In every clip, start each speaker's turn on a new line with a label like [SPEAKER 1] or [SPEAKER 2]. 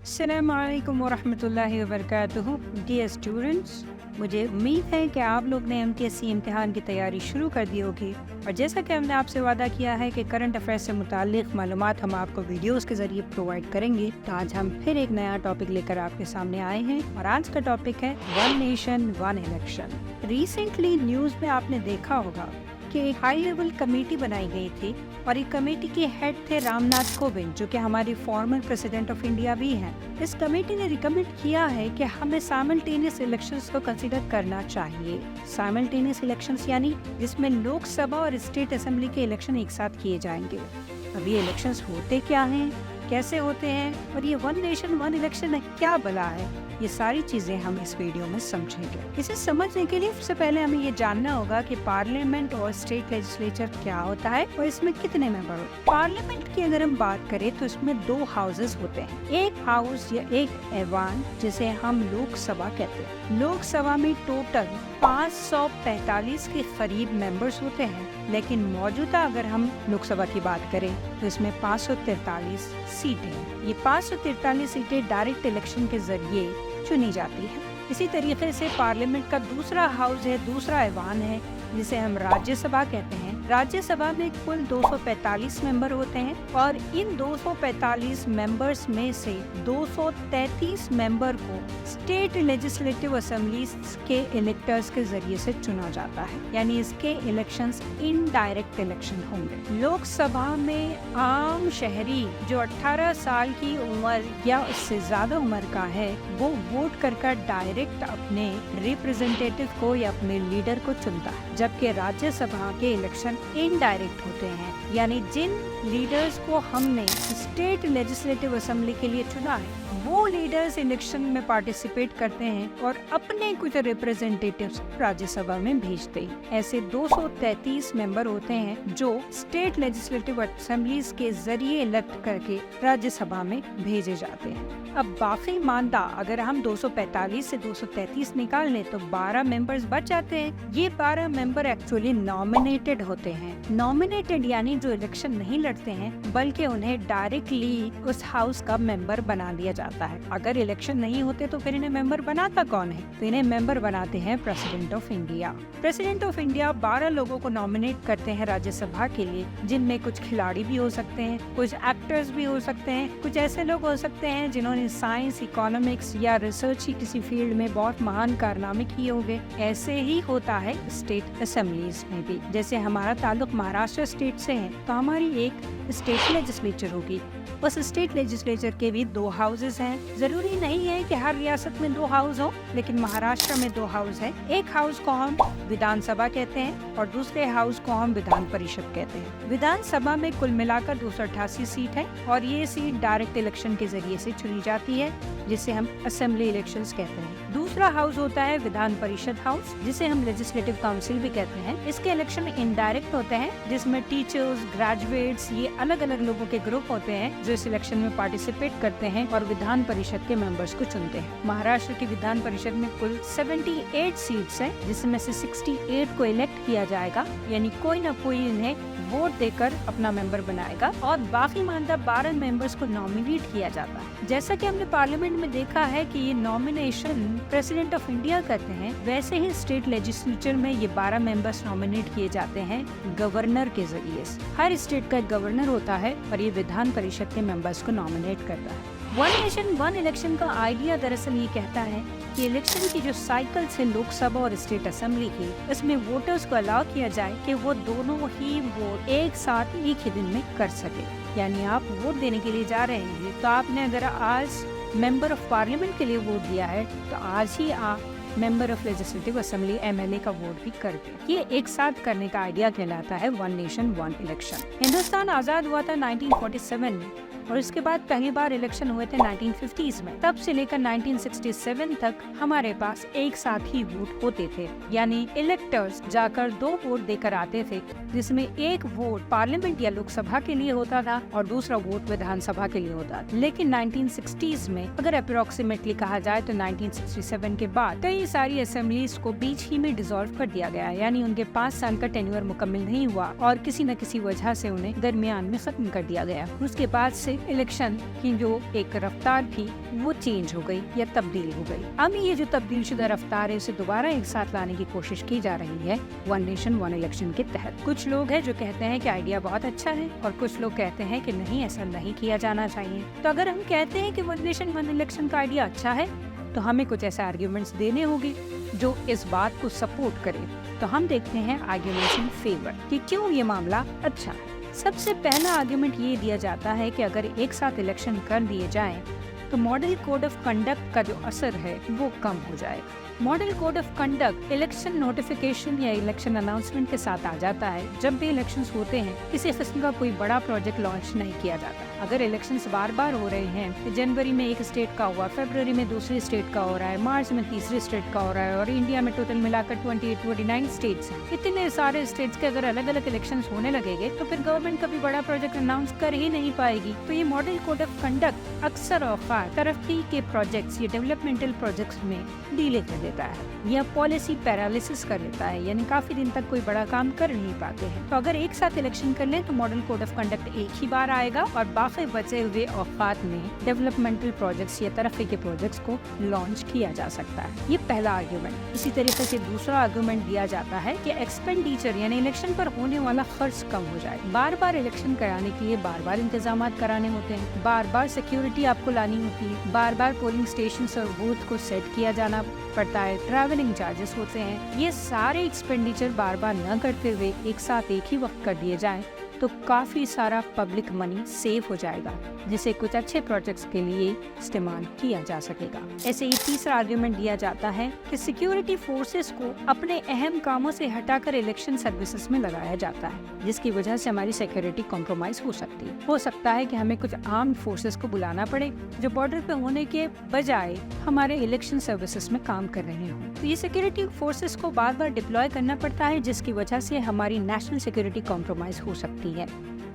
[SPEAKER 1] अस्सलामुअलैकुम वरहमतुल्लाहि वबरकातुहू। Dear students, मुझे उम्मीद है कि आप लोग ने एमटीएससी इम्तिहान की तैयारी शुरू कर दी होगी। और जैसा कि हमने आपसे वादा किया है कि करंट अफेयर्स से मुताल्लिक़ मालूमात हम आपको वीडियोस के ज़रिए प्रोवाइड करेंगे, तो आज हम फिर एक नया टॉपिक लेकर आपके सामने आए हैं और आज का टॉपिक है one nation one election. Recently news में आपने देखा होगा कि एक हाई लेवल कमेटी बनाई गई थी और ये कमेटी के हेड थे रामनाथ कोविंद, जो कि हमारे फॉर्मर प्रेसिडेंट ऑफ इंडिया भी हैं। इस कमेटी ने रिकमेंड किया है कि हमें साइमल्टेनियस इलेक्शंस को कंसीडर करना चाहिए। साइमल्टेनियस इलेक्शंस यानी जिसमें लोकसभा और स्टेट असेंबली के इलेक्शन एक साथ किए जाएंगे। अब ये इलेक्शंस होते क्या हैं, कैसे होते हैं और ये वन नेशन वन इलेक्शन क्या भला है, ये सारी चीजें हम इस वीडियो में समझेंगे। इसे समझने के लिए सबसे पहले हमें ये जानना होगा कि पार्लियामेंट और स्टेट लेजिस्लेचर क्या होता है और इसमें कितने मेंबर होते हैं। पार्लियामेंट की अगर हम बात करें तो इसमें दो हाउसेस होते हैं, एक हाउस या एक ऐवान जिसे हम लोकसभा कहते हैं। लोकसभा में टोटल 545 के करीब मेंबर्स होते हैं, लेकिन मौजूदा अगर हम लोकसभा की बात करें तो इसमें 543 सीटें हैं। ये 543 सीटें डायरेक्ट इलेक्शन के जरिए चुनी जाती है। इसी तरीके से पार्लियामेंट का दूसरा हाउस है, दूसरा ऐवान है जिसे हम राज्यसभा कहते हैं। राज्यसभा में कुल 245 मेंबर होते हैं और इन 245 मेंबर्स में से 233 मेंबर को स्टेट लेजिस्लेटिव असेंबलीज के इलेक्टर्स के जरिए से चुना जाता है, यानी इसके इलेक्शंस इनडायरेक्ट इलेक्शन होंगे। लोकसभा में आम शहरी जो 18 साल की उम्र या उससे ज्यादा उम्र का है वो वोट कर डायरेक्ट अपने रिप्रेजेंटेटिव को या अपने लीडर को चुनता है, जबकि राज्यसभा के इलेक्शन इनडायरेक्ट होते हैं, यानी जिन लीडर्स को हमने स्टेट लेजिस्लेटिव असेंबली के लिए चुना है वो लीडर्स इलेक्शन में पार्टिसिपेट करते हैं और अपने कुछ रिप्रेजेंटेटिव्स राज्यसभा में भेजते हैं। ऐसे 233 मेंबर होते हैं जो स्टेट लेजिस्लेटिव असेंबलीज के जरिए इलेक्ट करके राज्यसभा में भेजे जाते हैं। अब बाकी मानदा अगर हम 245 से 233 निकाल लें तो 12 मेंबर्स बच जाते हैं। ये 12 मेंबर एक्चुअली नॉमिनेटेड होते हैं। नॉमिनेटेड यानी जो इलेक्शन नहीं लड़ते हैं बल्कि उन्हें डायरेक्टली उस हाउस का मेंबर बना दिया जाता है। अगर इलेक्शन नहीं होते तो फिर इन्हें मेंबर बनाता कौन है? तो इन्हें मेंबर बनाते हैं president of India. President of India 12 लोगों को नॉमिनेट करते हैं राज्यसभा के लिए, जिनमें कुछ खिलाड़ी भी हो सकते हैं, कुछ एक्टर्स भी हो सकते हैं, कुछ ऐसे लोग हो सकते हैं जिन्होंने साइंस, इकोनॉमिक्स या रिसर्च की किसी फील्ड में बहुत महान कारनामे किए होंगे। ऐसे ही होता है स्टेट असेंबलीज में भी। जैसे हमारा ताल्लुक महाराष्ट्र स्टेट से है तो हमारी एक स्टेट लेजिस्लेचर होगी। उस स्टेट लेजिस्लेचर के भी 2 हाउसेस हैं। जरूरी नहीं है कि हर रियासत में 2 हाउस हो, लेकिन महाराष्ट्र में 2 हाउस है। एक हाउस को हम विधानसभा कहते हैं और दूसरे हाउस को हम विधान परिषद कहते हैं। विधानसभा में कुल मिलाकर 288 सीट है और ये सीट डायरेक्ट इलेक्शन के जरिए से चुनी जाती है, जिसे हम असेंबली इलेक्शंस कहते हैं। दूसरा हाउस होता है विधान परिषद हाउस, जिसे हम लेजिस्लेटिव काउंसिल भी कहते हैं। इसके इलेक्शन इनडायरेक्ट होते हैं, जिसमें टीचर्स, ग्रेजुएट्स, ये अलग अलग लोगों के ग्रुप होते हैं जो इस इलेक्शन में पार्टिसिपेट करते हैं और विधान परिषद के मेंबर्स को चुनते हैं। महाराष्ट्र की विधान परिषद में कुल 78 सीट्स हैं, जिसमें से 68 को इलेक्ट किया जाएगा, यानी कोई न कोई इन्हें वोट देकर अपना मेंबर बनाएगा और बाकी मानदा 12 मेंबर्स को नॉमिनेट किया जाता है। जैसा कि हमने पार्लियामेंट में देखा है कि ये नॉमिनेशन प्रेसिडेंट ऑफ इंडिया करते हैं, वैसे ही स्टेट लेजिस्लेचर में ये 12 मेंबर्स नॉमिनेट किए जाते हैं गवर्नर के जरिए से। हर स्टेट का एक गवर्नर होता है और ये विधान परिषद के मेंबर्स को नॉमिनेट करता है। वन नेशन वन इलेक्शन का आइडिया दरअसल ये कहता है कि इलेक्शन की जो साइकिल्स है लोकसभा और स्टेट असेंबली की, इसमें वोटर्स को अलाउ किया जाए कि वो दोनों ही वोट एक साथ एक ही दिन में कर सके। यानी आप वोट देने के लिए जा रहे हैं तो आपने अगर आज मेंबर ऑफ पार्लियामेंट के लिए वोट दिया है तो आज ही आप member of legislative assembly MLA का वोट भी कर दे। ये एक साथ करने का आइडिया कहलाता है one nation one election. Hindustan आजाद हुआ था 1947 में और इसके बाद पहली बार इलेक्शन हुए थे 1950s में। तब से लेकर 1967 तक हमारे पास एक साथ ही वोट होते थे, यानी इलेक्टर्स जाकर 2 वोट देकर आते थे, जिसमें एक वोट पार्लियामेंट या लोकसभा के लिए होता था और दूसरा वोट विधानसभा के लिए होता था। लेकिन 1960s में अगर अप्रोक्सीमेटली कहा जाए तो 1967 के बाद कई सारी असेंबलीज को बीच ही में डिसॉल्व कर दिया गया, यानी उनके 5 साल का टेन्योर मुकम्मल नहीं हुआ और किसी न किसी वजह से उन्हें दरमियान में खत्म कर दिया गया। उसके बाद से से इलेक्शन की जो एक रफ्तार थी वो चेंज हो गई या तब्दील हो गई। अब ये जो तब्दील शुदा रफ्तार है इसे दोबारा एक साथ लाने की कोशिश की जा रही है वन नेशन वन इलेक्शन के तहत। कुछ लोग हैं जो कहते हैं कि आइडिया बहुत अच्छा है और कुछ लोग कहते हैं कि नहीं, ऐसा नहीं किया जाना चाहिए। तो अगर हम कहते हैं कि वन नेशन वन इलेक्शन का आइडिया अच्छा है तो हमें कुछ ऐसे आर्ग्यूमेंट्स देने होंगे जो इस बात को सपोर्ट करे। तो हम देखते हैं आर्ग्यूमेंट्स इन फेवर कि क्यों ये मामला अच्छा है। सबसे पहला आर्ग्यूमेंट ये दिया जाता है कि अगर एक साथ इलेक्शन कर दिए जाएं तो मॉडल कोड ऑफ कंडक्ट का जो असर है वो कम हो जाएगा। Model code of conduct election notification या इलेक्शन अनाउंसमेंट के साथ आ जाता है जब भी इलेक्शंस होते हैं। किसी किस्म का कोई बड़ा प्रोजेक्ट लॉन्च नहीं किया जाता। अगर इलेक्शंस बार बार हो रहे हैं, तो जनवरी में एक स्टेट का हुआ, फरवरी में दूसरी स्टेट का हो रहा है, मार्च में तीसरी स्टेट का हो रहा है और इंडिया में टोटल मिलाकर 29 स्टेट्स हैं। इतने सारे स्टेट्स के अगर अलग अलग इलेक्शंस होने लगेंगे तो फिर गवर्नमेंट कभी बड़ा प्रोजेक्ट अनाउंस कर ही नहीं पाएगी। तो ये मॉडल कोड ऑफ कंडक्ट अक्सर औकात तरक्की के प्रोजेक्ट्स या डेवलपमेंटल प्रोजेक्ट्स में डिले कर देता है या पॉलिसी पैरालिसिस कर देता है, यानी काफी दिन तक कोई बड़ा काम कर नहीं पाते हैं। तो अगर एक साथ इलेक्शन कर लें तो मॉडल कोड ऑफ कंडक्ट एक ही बार आएगा और बाकी बचे हुए औकात में डेवलपमेंटल प्रोजेक्ट्स या तरक्की के प्रोजेक्ट्स को लॉन्च किया जा सकता है। ये पहला आर्ग्यूमेंट। इसी तरीके से दूसरा आर्ग्यूमेंट दिया जाता है कि एक्सपेंडिचर यानी इलेक्शन पर होने वाला खर्च कम हो जाए। बार बार इलेक्शन कराने के लिए बार बार इंतजाम कराने होते हैं, बार बार सिक्योरिटी आपको लानी होती है, बार बार पोलिंग स्टेशन और बूथ को सेट किया जाना पड़ता है, ट्रैवलिंग चार्जेस होते हैं। ये सारे एक्सपेंडिचर बार बार न करते हुए एक साथ एक ही वक्त कर दिए जाएं तो काफी सारा पब्लिक मनी सेव हो जाएगा जिसे कुछ अच्छे प्रोजेक्ट्स के लिए इस्तेमाल किया जा सकेगा। ऐसे ही तीसरा आर्ग्यूमेंट दिया जाता है कि सिक्योरिटी फोर्सेस को अपने अहम कामों से हटाकर इलेक्शन सर्विसेज में लगाया जाता है, जिसकी वजह से हमारी सिक्योरिटी कॉम्प्रोमाइज हो सकती है। हो सकता है कि हमें कुछ आर्म्ड फोर्सेस को बुलाना पड़े जो बॉर्डर पे होने के बजाय हमारे इलेक्शन सर्विसेज में काम कर रहे हों। तो ये सिक्योरिटी फोर्सेस को बार बार डिप्लॉय करना पड़ता है जिसकी वजह से हमारी नेशनल सिक्योरिटी कॉम्प्रोमाइज हो सकती है।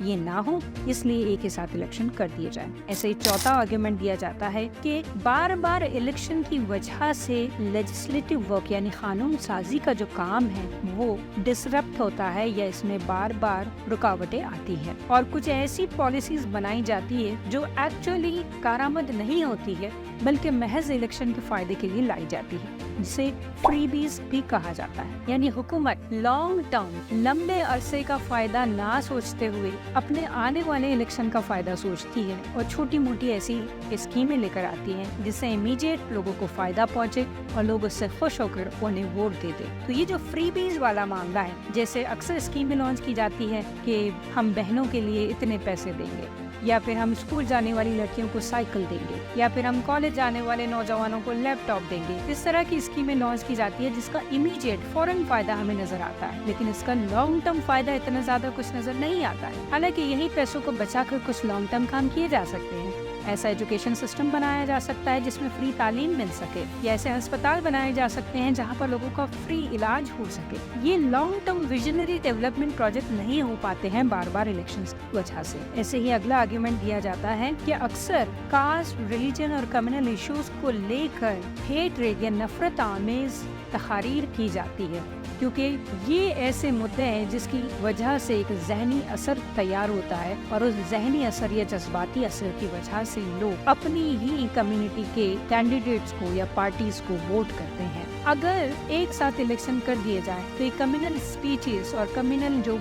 [SPEAKER 1] ये ना हो इसलिए एक ही साथ इलेक्शन कर दिए जाए। ऐसे ही चौथा आर्ग्यूमेंट दिया जाता है कि बार बार इलेक्शन की वजह से लेजिस्लेटिव वर्क यानी कानून साजी का जो काम है वो डिसरप्ट होता है या इसमें बार बार रुकावटें आती हैं और कुछ ऐसी पॉलिसीज बनाई जाती है जो एक्चुअली कारामद नहीं होती है बल्कि महज इलेक्शन के फायदे के लिए लाई जाती है, जिसे फ्रीबीज भी कहा जाता है। यानी हुकूमत लॉन्ग टर्म लंबे अरसे का फायदा ना सोचते हुए अपने आने वाले इलेक्शन का फायदा सोचती है और छोटी मोटी ऐसी स्कीमें लेकर आती हैं जिससे इमीडिएट लोगों को फायदा पहुंचे और लोग उससे खुश होकर उन्हें वोट दे दे। तो ये जो फ्रीबीज वाला मामला है, जैसे अक्सर स्कीमें लॉन्च की जाती है कि हम बहनों के लिए इतने पैसे देंगे या फिर हम स्कूल जाने वाली लड़कियों को साइकिल देंगे या फिर हम कॉलेज जाने वाले नौजवानों को लैपटॉप देंगे। इस तरह की स्कीमें लॉन्च की जाती है जिसका इमीडिएट फौरन फायदा हमें नजर आता है, लेकिन इसका लॉन्ग टर्म फायदा इतना ज्यादा कुछ नजर नहीं आता है। हालांकि यही पैसों को बचाकर कुछ लॉन्ग टर्म काम किए जा सकते हैं। ऐसा एजुकेशन सिस्टम बनाया जा सकता है जिसमें फ्री तालीम मिल सके या ऐसे अस्पताल बनाए जा सकते हैं जहां पर लोगों का फ्री इलाज हो सके। ये long term visionary development project नहीं हो पाते हैं बार बार इलेक्शन की वजह से। ऐसे ही अगला आर्ग्यूमेंट दिया जाता है कि अक्सर कास्ट, रिलीजन और कम्युनल इश्यूज को लेकर हेटरेट या नफरत आमेज तकारीर की जाती है, क्योंकि ये ऐसे मुद्दे हैं जिसकी वजह से एक जहनी असर तैयार होता है और उस जहनी असर या जज्बाती असर की वजह से लोग अपनी ही कम्युनिटी के कैंडिडेट्स को या पार्टीज को वोट करते हैं। अगर एक साथ इलेक्शन कर दिए जाए तो ये कम्युनल स्पीचेस और कम्युनल जो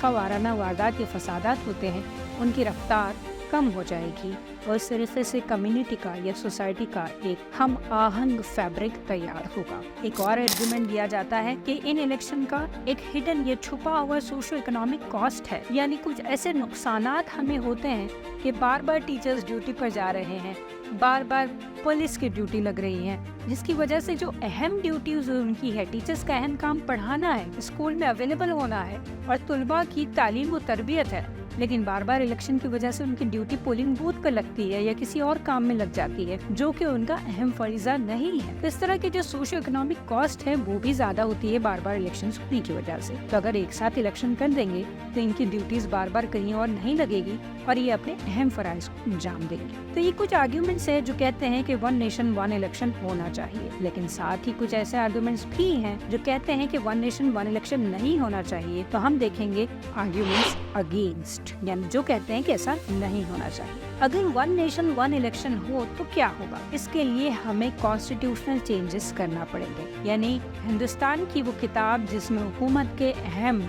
[SPEAKER 1] वाराना वारदात या फसादात होते हैं उनकी रफ्तार कम हो जाएगी और इस तरीके से कम्युनिटी का या सोसाइटी का एक हम आहंग फैब्रिक तैयार होगा। एक और आर्गुमेंट दिया जाता है कि इन इलेक्शन का एक हिडन या छुपा हुआ सोशो इकोनॉमिक कॉस्ट है, यानी कुछ ऐसे नुकसानात हमें होते हैं कि बार बार टीचर्स ड्यूटी पर जा रहे हैं, बार बार पुलिस की ड्यूटी लग रही है, जिसकी वजह से जो अहम ड्यूटीज उनकी है, टीचर्स का अहम काम पढ़ाना है, स्कूल में अवेलेबल होना है और तुलबा की तालीम व तरबियत है, लेकिन बार बार इलेक्शन की वजह से उनकी ड्यूटी पोलिंग बूथ पर लगती है या किसी और काम में लग जाती है जो कि उनका अहम फरीजा नहीं है। तो इस तरह की जो सोशियो इकोनॉमिक कॉस्ट है वो भी ज्यादा होती है बार बार इलेक्शन होने की वजह से। तो अगर एक साथ इलेक्शन कर देंगे तो इनकी ड्यूटीज बार बार कहीं और नहीं लगेगी और ये अपने अहम फराइज को अंजाम देंगे। तो ये कुछ आर्ग्यूमेंट्स है जो कहते हैं कि वन नेशन वन इलेक्शन होना चाहिए, लेकिन साथ ही कुछ ऐसे आर्ग्यूमेंट्स भी हैं जो कहते हैं कि वन नेशन वन इलेक्शन नहीं होना चाहिए। तो हम देखेंगे आर्ग्यूमेंट्स अगेंस्ट, यानी जो कहते हैं कि ऐसा नहीं होना चाहिए। अगर वन नेशन वन इलेक्शन हो तो क्या होगा? इसके लिए हमें कॉन्स्टिट्यूशनल चेंजेस करना पड़ेंगे, यानी हिंदुस्तान की वो किताब जिसमें हुकूमत के अहम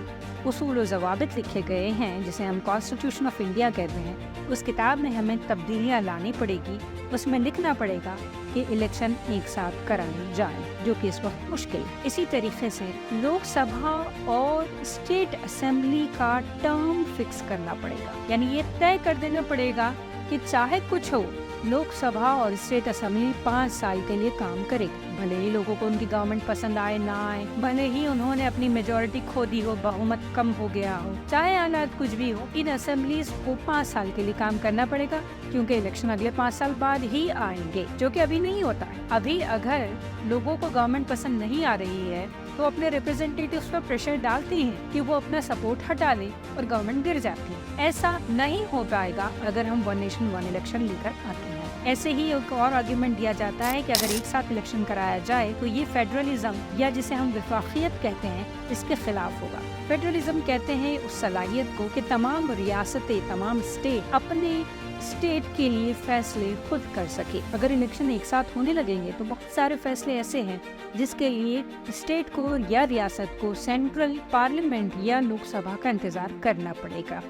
[SPEAKER 1] उसूल व ज़वाबित लिखे गए हैं, जिसे हम कॉन्स्टिट्यूशन ऑफ इंडिया कहते हैं, उस किताब में हमें तब्दीलियाँ लानी पड़ेगी। उसमें लिखना पड़ेगा कि इलेक्शन एक साथ कराए जाए, जो कि इस वक्त मुश्किल है। इसी तरीके से लोकसभा और स्टेट असेंबली का टर्म फिक्स करना पड़ेगा, यानी ये तय कर देना पड़ेगा कि चाहे कुछ हो, लोकसभा और स्टेट असेंबली 5 साल के लिए काम करेगी। भले ही लोगों को उनकी गवर्नमेंट पसंद आए ना आए, भले ही उन्होंने अपनी मेजोरिटी खो दी हो, बहुमत कम हो गया हो, चाहे हालात कुछ भी हो, इन असेंबलीज को 5 साल के लिए काम करना पड़ेगा, क्योंकि इलेक्शन अगले 5 साल बाद ही आएंगे, जो कि अभी नहीं होता है। अभी अगर लोगों को गवर्नमेंट पसंद नहीं आ रही है तो अपने रिप्रेजेंटेटिव्स पर प्रेशर डालती हैं कि वो अपना सपोर्ट हटा लें और गवर्नमेंट गिर जाती है। ऐसा नहीं हो पाएगा अगर हम वन नेशन वन इलेक्शन लेकर आते हैं। ऐसे ही एक और आर्ग्यूमेंट दिया जाता है कि अगर एक साथ इलेक्शन कराया जाए तो ये फेडरलिज्म, या जिसे हम विफाकियत कहते हैं, इसके खिलाफ होगा। फेडरलिज्म कहते हैं उस सलाहियत को कि तमाम रियासतें, तमाम स्टेट अपने स्टेट के लिए फैसले खुद कर सके। अगर इलेक्शन एक साथ होने लगेंगे तो बहुत सारे फैसले ऐसे हैं जिसके लिए स्टेट को या रियासत को सेंट्रल पार्लियामेंट या लोकसभा का इंतजार करना पड़ेगा।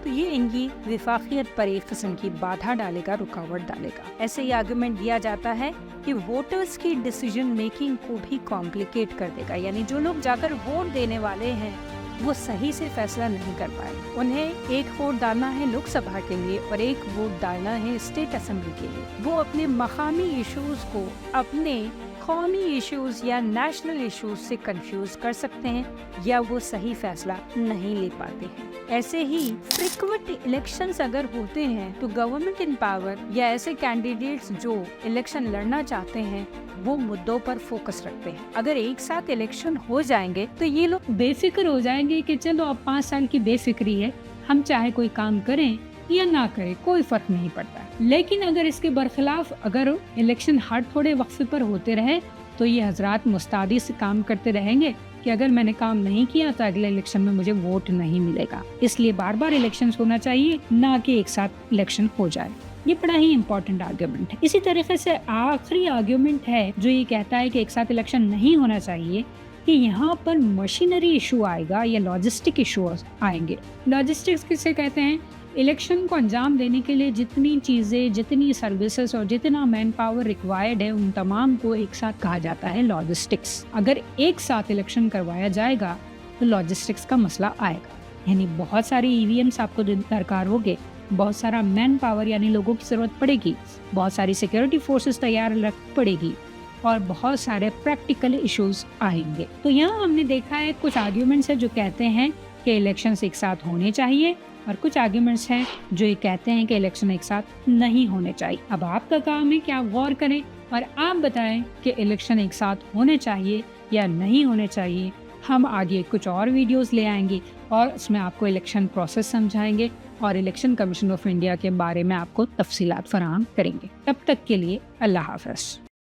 [SPEAKER 1] तो ये इनकी विफाकियत पर एक किस्म की बाधा डालेगा, रुकावट डालेगा। ऐसे ही आर्गुमेंट दिया जाता है कि वोटर्स की डिसीजन मेकिंग को भी कॉम्प्लिकेट कर देगा, यानी जो लोग जाकर वोट देने वाले हैं वो सही से फैसला नहीं कर पाए। उन्हें एक वोट डालना है लोकसभा के लिए और एक वोट डालना है स्टेट असेंबली के लिए। वो अपने मकामी इश्यूज को अपने कौमी इश्यूज या नेशनल इश्यूज से कंफ्यूज कर सकते हैं, या वो सही फैसला नहीं ले पाते हैं। ऐसे ही फ्रीक्वेंट इलेक्शंस अगर होते हैं तो गवर्नमेंट इन पावर या ऐसे कैंडिडेट्स जो इलेक्शन लड़ना चाहते हैं वो मुद्दों पर फोकस रखते हैं। अगर एक साथ इलेक्शन हो जाएंगे तो ये लोग बेफिक्र हो जाएंगे कि चलो अब 5 साल की बेफिक्री है, हम चाहे कोई काम करें या ना करें, कोई फर्क नहीं पड़ता। लेकिन अगर इसके बरखिलाफ अगर इलेक्शन हर थोड़े वक्फे पर होते रहे तो ये हजरात मुस्तादी से काम करते रहेंगे कि अगर मैंने काम नहीं किया तो अगले इलेक्शन में मुझे वोट नहीं मिलेगा। इसलिए बार बार इलेक्शन होना चाहिए, ना कि एक साथ इलेक्शन हो जाए। ये बड़ा ही इम्पोर्टेंट आर्ग्यूमेंट है। इसी तरीके से आखिरी आर्ग्यूमेंट है जो ये कहता है कि एक साथ इलेक्शन नहीं होना चाहिए, कि यहाँ पर मशीनरी इशू आएगा या लॉजिस्टिक इशू आएंगे। लॉजिस्टिक्स किसे कहते हैं? इलेक्शन को अंजाम देने के लिए जितनी चीज़ें, जितनी सर्विसेज और जितना मैन पावर रिक्वायर्ड है, उन तमाम को एक साथ कहा जाता है लॉजिस्टिक्स। अगर एक साथ इलेक्शन करवाया जाएगा तो लॉजिस्टिक्स का मसला आएगा, यानी बहुत सारी EVMs आपको दरकार होंगे, बहुत सारा मैन पावर यानी लोगों की ज़रूरत पड़ेगी, बहुत सारी सिक्योरिटी फोर्सेस तैयार रख पड़ेगी और बहुत सारे प्रैक्टिकल इश्यूज आएंगे। तो यहाँ हमने देखा है कुछ आर्ग्यूमेंट्स है जो कहते हैं कि इलेक्शंस एक साथ होने चाहिए, और कुछ आर्ग्यूमेंट्स हैं जो ये कहते हैं कि इलेक्शन एक साथ नहीं होने चाहिए। अब आपका काम है कि आप गौर करें और आप बताएं कि इलेक्शन एक साथ होने चाहिए या नहीं होने चाहिए। हम आगे कुछ और वीडियोस ले आएंगे और उसमें आपको इलेक्शन प्रोसेस समझाएंगे और इलेक्शन कमीशन ऑफ इंडिया के बारे में आपको तफसीलात फराहम करेंगे। तब तक के लिए अल्लाह हाफ़िज़।